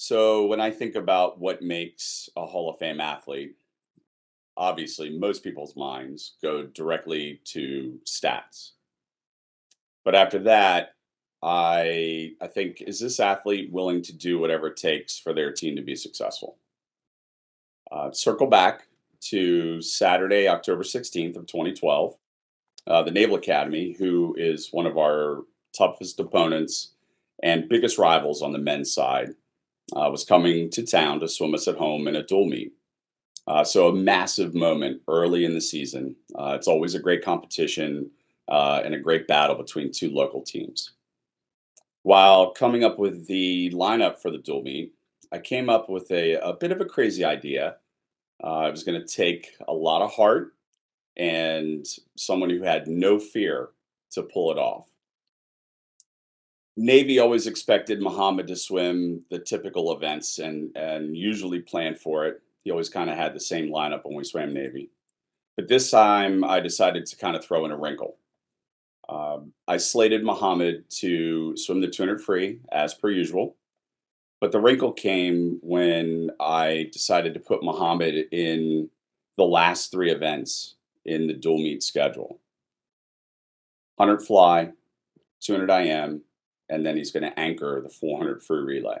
So when I think about what makes a Hall of Fame athlete, obviously most people's minds go directly to stats. But after that, I think, is this athlete willing to do whatever it takes for their team to be successful? Circle back to Saturday, October 16th of 2012. The Naval Academy, who is one of our toughest opponents and biggest rivals on the men's side, was coming to town to swim us at home in a dual meet. So a massive moment early in the season. It's always a great competition and a great battle between two local teams. While coming up with the lineup for the dual meet, I came up with a bit of a crazy idea. It was going to take a lot of heart and someone who had no fear to pull it off. Navy always expected Mohamed to swim the typical events and usually planned for it. He always kind of had the same lineup when we swam Navy. But this time I decided to kind of throw in a wrinkle. I slated Mohamed to swim the 200 free as per usual. But the wrinkle came when I decided to put Mohamed in the last three events in the dual meet schedule: 100 fly, 200 IM, and then he's going to anchor the 400 free relay.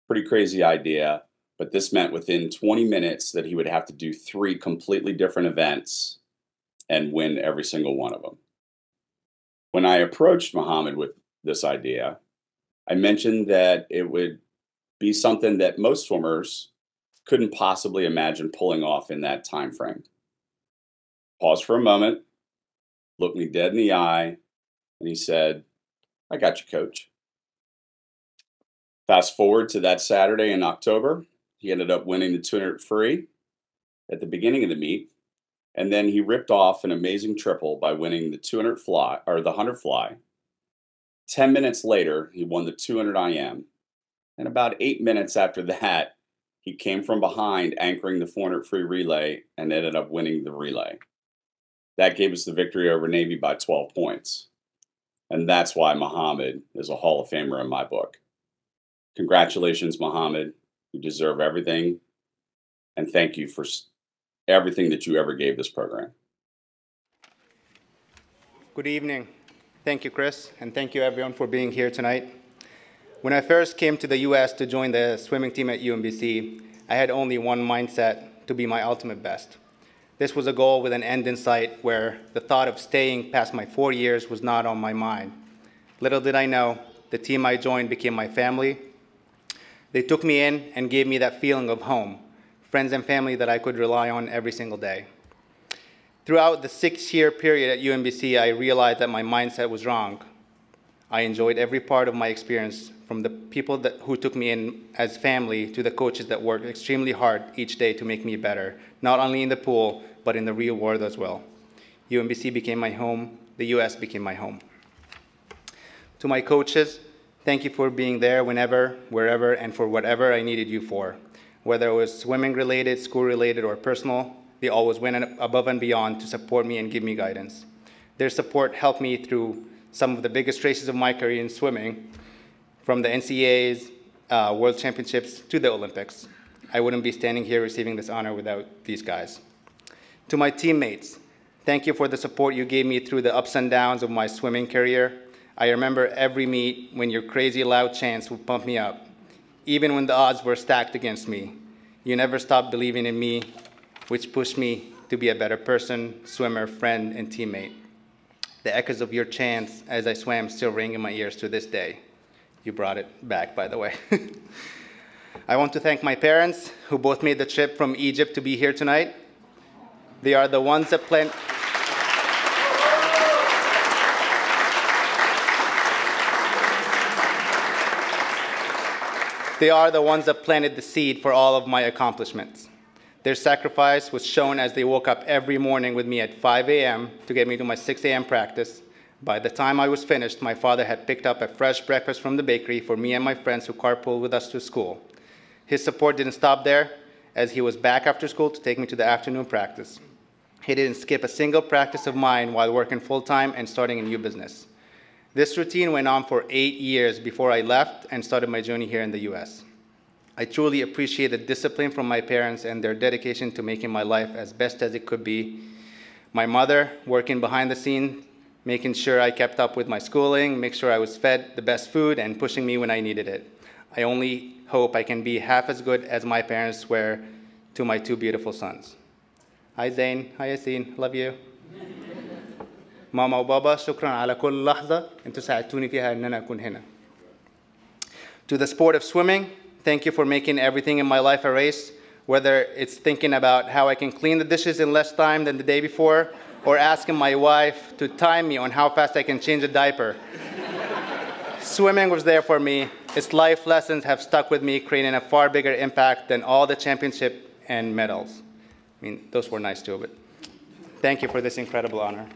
Pretty crazy idea, but this meant within 20 minutes that he would have to do three completely different events and win every single one of them. When I approached Mohamed with this idea, I mentioned that it would be something that most swimmers couldn't possibly imagine pulling off in that time frame. Paused for a moment, looked me dead in the eye, and he said, "I got you, coach." Fast forward to that Saturday in October, he ended up winning the 200 free at the beginning of the meet, and then he ripped off an amazing triple by winning the 200 fly or the 100 fly. 10 minutes later, he won the 200 IM, and about 8 minutes after that, he came from behind anchoring the 400 free relay and ended up winning the relay. That gave us the victory over Navy by 12 points. And that's why Mohamed is a Hall of Famer in my book. Congratulations, Mohamed. You deserve everything. And thank you for everything that you ever gave this program. Good evening. Thank you, Chris, and thank you everyone for being here tonight. When I first came to the US to join the swimming team at UMBC, I had only one mindset: to be my ultimate best. This was a goal with an end in sight where the thought of staying past my 4 years was not on my mind. Little did I know, the team I joined became my family. They took me in and gave me that feeling of home, friends and family that I could rely on every single day. Throughout the 6-year period at UMBC, I realized that my mindset was wrong. I enjoyed every part of my experience, from the people who took me in as family to the coaches that worked extremely hard each day to make me better, not only in the pool, but in the real world as well. UMBC became my home. The US became my home. To my coaches, thank you for being there whenever, wherever, and for whatever I needed you for. Whether it was swimming related, school related, or personal, they always went above and beyond to support me and give me guidance. Their support helped me through some of the biggest races of my career in swimming, from the NCAAs, World Championships, to the Olympics. I wouldn't be standing here receiving this honor without these guys. To my teammates, thank you for the support you gave me through the ups and downs of my swimming career. I remember every meet when your crazy loud chants would pump me up. Even when the odds were stacked against me, you never stopped believing in me, which pushed me to be a better person, swimmer, friend, and teammate. The echoes of your chants as I swam still ring in my ears to this day. You brought it back, by the way. I want to thank my parents, who both made the trip from Egypt to be here tonight. They are the ones that planted the seed for all of my accomplishments. Their sacrifice was shown as they woke up every morning with me at 5 a.m. to get me to my 6 a.m. practice. By the time I was finished, my father had picked up a fresh breakfast from the bakery for me and my friends who carpooled with us to school. His support didn't stop there, as he was back after school to take me to the afternoon practice. He didn't skip a single practice of mine while working full-time and starting a new business. This routine went on for 8 years before I left and started my journey here in the US. I truly appreciate the discipline from my parents and their dedication to making my life as best as it could be. My mother, working behind the scenes, making sure I kept up with my schooling, make sure I was fed the best food, and pushing me when I needed it. I only hope I can be half as good as my parents were to my 2 beautiful sons. Hi Zain, hi Yassine, love you. ماما وبابا شكرا على كل لحظة انتوا ساعدتوني فيها ان انا اكون هنا. To the sport of swimming, thank you for making everything in my life a race, whether it's thinking about how I can clean the dishes in less time than the day before, or asking my wife to time me on how fast I can change a diaper. Swimming was there for me. Its life lessons have stuck with me, creating a far bigger impact than all the championship and medals. I mean, those were nice too, but thank you for this incredible honor.